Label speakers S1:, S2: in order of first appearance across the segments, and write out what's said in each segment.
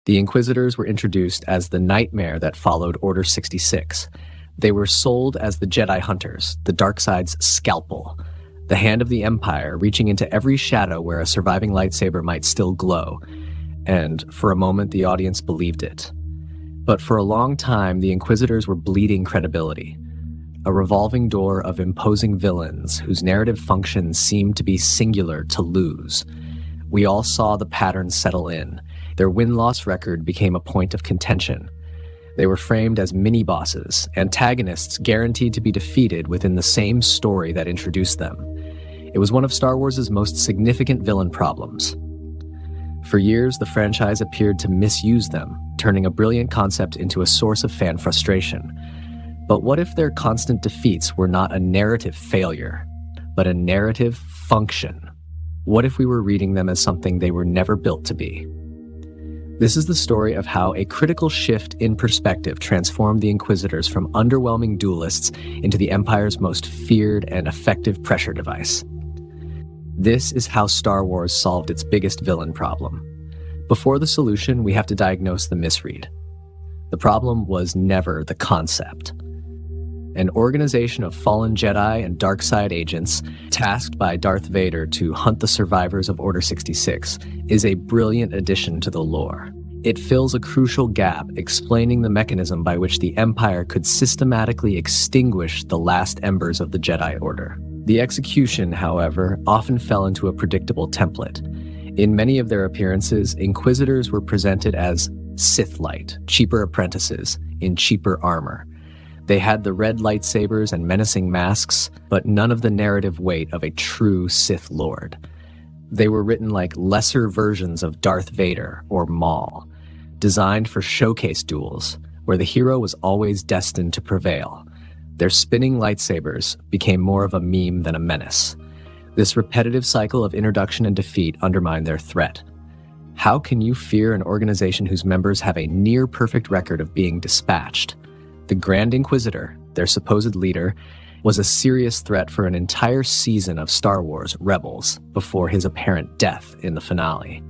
S1: The Inquisitors were introduced as the nightmare that followed Order 66. They were sold as the Jedi Hunters, the dark side's scalpel, the hand of the Empire reaching into every shadow where a surviving lightsaber might still glow. And for a moment, the audience believed it. But for a long time, the Inquisitors were bleeding credibility, a revolving door of imposing villains whose narrative functions seemed to be singular to lose. We all saw the pattern settle in. Their win-loss record became a point of contention. They were framed as mini-bosses, antagonists guaranteed to be defeated within the same story that introduced them. It was one of Star Wars' most significant villain problems. For years, the franchise appeared to misuse them, turning a brilliant concept into a source of fan frustration. But what if their constant defeats were not a narrative failure, but a narrative function? What if we were reading them as something they were never built to be? This is the story of how a critical shift in perspective transformed the Inquisitors from underwhelming duelists into the Empire's most feared and effective pressure device. This is how Star Wars solved its biggest villain problem. Before the solution, we have to diagnose the misread. The problem was never the concept. An organization of fallen Jedi and dark side agents tasked by Darth Vader to hunt the survivors of Order 66 is a brilliant addition to the lore. It fills a crucial gap explaining the mechanism by which the Empire could systematically extinguish the last embers of the Jedi Order. The execution, however, often fell into a predictable template. In many of their appearances, Inquisitors were presented as Sith-lite, cheaper apprentices in cheaper armor. They had the red lightsabers and menacing masks, but none of the narrative weight of a true Sith Lord. They were written like lesser versions of Darth Vader or Maul, designed for showcase duels, where the hero was always destined to prevail. Their spinning lightsabers became more of a meme than a menace. This repetitive cycle of introduction and defeat undermined their threat. How can you fear an organization whose members have a near-perfect record of being dispatched? The Grand Inquisitor, their supposed leader, was a serious threat for an entire season of Star Wars Rebels before his apparent death in the finale.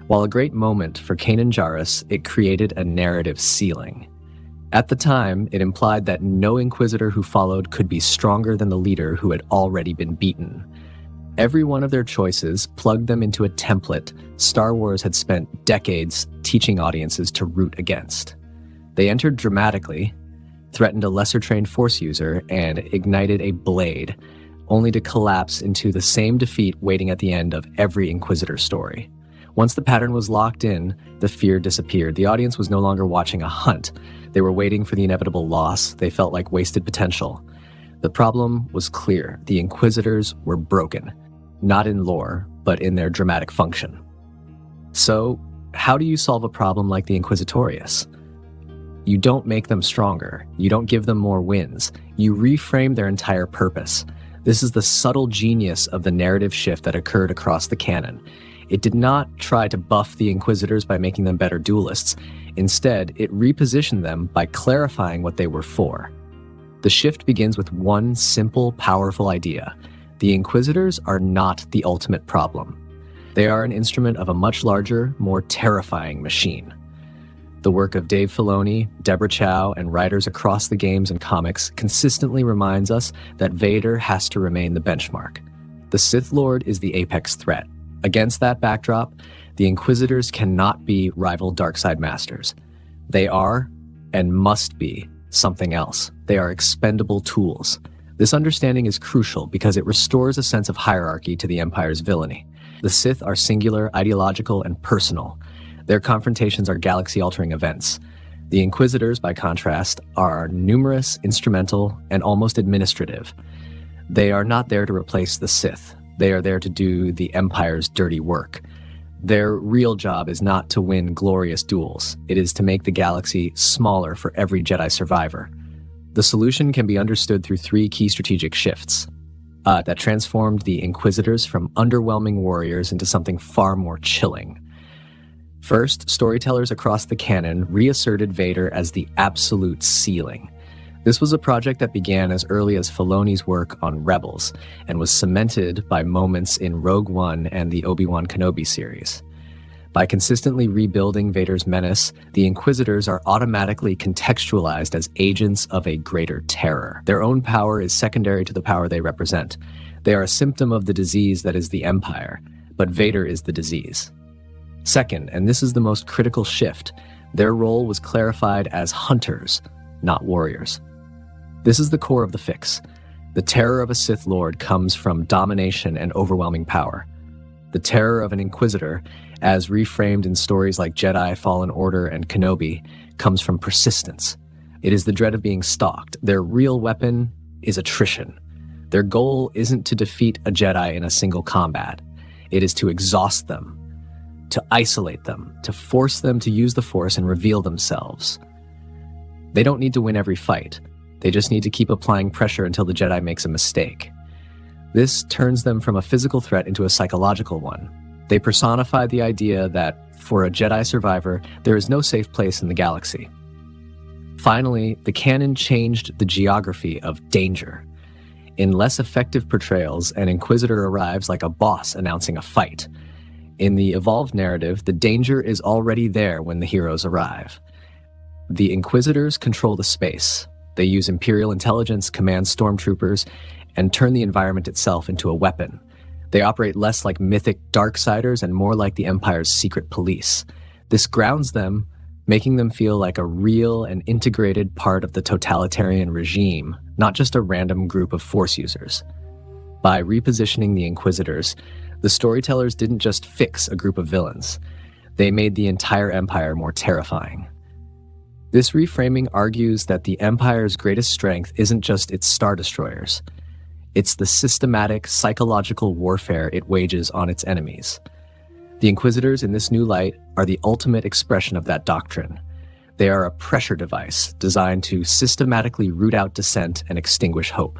S1: While a great moment for Kanan Jarrus, it created a narrative ceiling. At the time, it implied that no Inquisitor who followed could be stronger than the leader who had already been beaten. Every one of their choices plugged them into a template Star Wars had spent decades teaching audiences to root against. They entered dramatically, threatened a lesser-trained Force user, and ignited a blade, only to collapse into the same defeat waiting at the end of every Inquisitor story. Once the pattern was locked in, the fear disappeared. The audience was no longer watching a hunt. They were waiting for the inevitable loss. They felt like wasted potential. The problem was clear. The Inquisitors were broken, not in lore, but in their dramatic function. So, how do you solve a problem like the Inquisitorius? You don't make them stronger. You don't give them more wins. You reframe their entire purpose. This is the subtle genius of the narrative shift that occurred across the canon. It did not try to buff the Inquisitors by making them better duelists. Instead, it repositioned them by clarifying what they were for. The shift begins with one simple, powerful idea. The Inquisitors are not the ultimate problem. They are an instrument of a much larger, more terrifying machine. The work of Dave Filoni, Deborah Chow, and writers across the games and comics consistently reminds us that Vader has to remain the benchmark. The Sith Lord is the apex threat. Against that backdrop, the Inquisitors cannot be rival darkside masters. They are, and must be, something else. They are expendable tools. This understanding is crucial because it restores a sense of hierarchy to the Empire's villainy. The Sith are singular, ideological, and personal. Their confrontations are galaxy-altering events. The Inquisitors, by contrast, are numerous, instrumental, and almost administrative. They are not there to replace the Sith. They are there to do the Empire's dirty work. Their real job is not to win glorious duels. It is to make the galaxy smaller for every Jedi survivor. The solution can be understood through three key strategic shifts that transformed the Inquisitors from underwhelming warriors into something far more chilling. First, storytellers across the canon reasserted Vader as the absolute ceiling. This was a project that began as early as Filoni's work on Rebels and was cemented by moments in Rogue One and the Obi-Wan Kenobi series. By consistently rebuilding Vader's menace, the Inquisitors are automatically contextualized as agents of a greater terror. Their own power is secondary to the power they represent. They are a symptom of the disease that is the Empire, but Vader is the disease. Second, and this is the most critical shift, their role was clarified as hunters, not warriors. This is the core of the fix. The terror of a Sith Lord comes from domination and overwhelming power. The terror of an Inquisitor, as reframed in stories like Jedi, Fallen Order, and Kenobi, comes from persistence. It is the dread of being stalked. Their real weapon is attrition. Their goal isn't to defeat a Jedi in a single combat. It is to exhaust them, to isolate them, to force them to use the Force and reveal themselves. They don't need to win every fight. They just need to keep applying pressure until the Jedi makes a mistake. This turns them from a physical threat into a psychological one. They personify the idea that, for a Jedi survivor, there is no safe place in the galaxy. Finally, the canon changed the geography of danger. In less effective portrayals, an Inquisitor arrives like a boss announcing a fight. In the evolved narrative, the danger is already there when the heroes arrive. The Inquisitors control the space. They use Imperial intelligence, command stormtroopers, and turn the environment itself into a weapon. They operate less like mythic Darksiders and more like the Empire's secret police. This grounds them, making them feel like a real and integrated part of the totalitarian regime, not just a random group of Force users. By repositioning the Inquisitors, the storytellers didn't just fix a group of villains. They made the entire Empire more terrifying. This reframing argues that the Empire's greatest strength isn't just its Star Destroyers. It's the systematic, psychological warfare it wages on its enemies. The Inquisitors in this new light are the ultimate expression of that doctrine. They are a pressure device designed to systematically root out dissent and extinguish hope.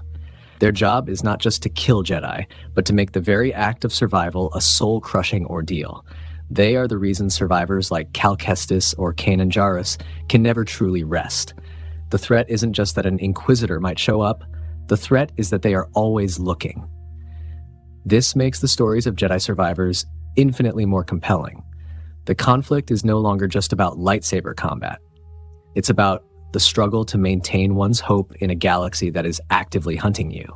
S1: Their job is not just to kill Jedi, but to make the very act of survival a soul-crushing ordeal. They are the reason survivors like Cal Kestis or Kanan Jarrus can never truly rest. The threat isn't just that an Inquisitor might show up. The threat is that they are always looking. This makes the stories of Jedi survivors infinitely more compelling. The conflict is no longer just about lightsaber combat. It's about the struggle to maintain one's hope in a galaxy that is actively hunting you.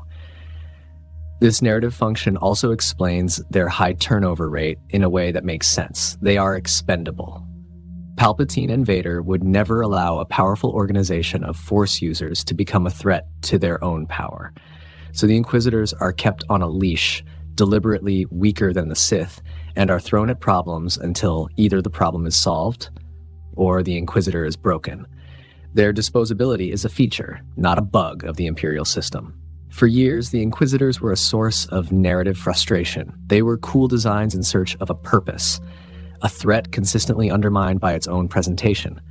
S1: This narrative function also explains their high turnover rate in a way that makes sense. They are expendable. Palpatine and Vader would never allow a powerful organization of Force users to become a threat to their own power. So the Inquisitors are kept on a leash, deliberately weaker than the Sith, and are thrown at problems until either the problem is solved or the Inquisitor is broken. Their disposability is a feature, not a bug of the Imperial system. For years, the Inquisitors were a source of narrative frustration. They were cool designs in search of a purpose, a threat consistently undermined by its own presentation.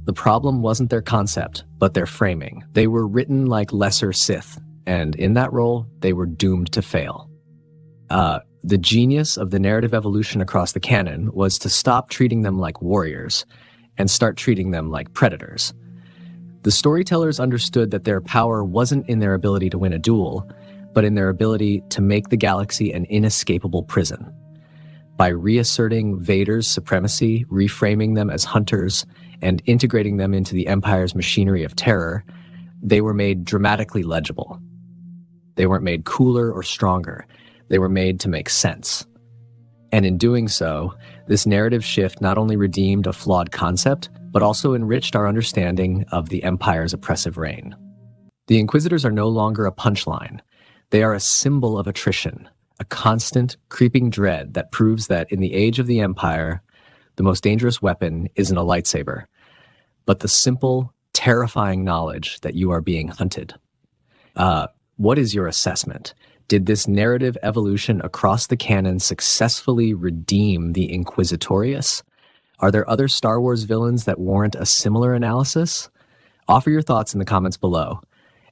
S1: The problem wasn't their concept, but their framing. They were written like lesser Sith, and in that role, they were doomed to fail. The genius of the narrative evolution across the canon was to stop treating them like warriors and start treating them like predators. The storytellers understood that their power wasn't in their ability to win a duel, but in their ability to make the galaxy an inescapable prison. By reasserting Vader's supremacy, reframing them as hunters, and integrating them into the Empire's machinery of terror, they were made dramatically legible. They weren't made cooler or stronger. They were made to make sense. And in doing so, this narrative shift not only redeemed a flawed concept, but also enriched our understanding of the Empire's oppressive reign. The Inquisitors are no longer a punchline. They are a symbol of attrition, a constant, creeping dread that proves that in the age of the Empire, the most dangerous weapon isn't a lightsaber, but the simple, terrifying knowledge that you are being hunted. What is your assessment? Did this narrative evolution across the canon successfully redeem the Inquisitorius? Are there other Star Wars villains that warrant a similar analysis? Offer your thoughts in the comments below.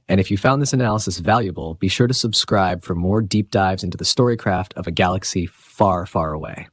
S1: And if you found this analysis valuable, be sure to subscribe for more deep dives into the storycraft of a galaxy far, far away.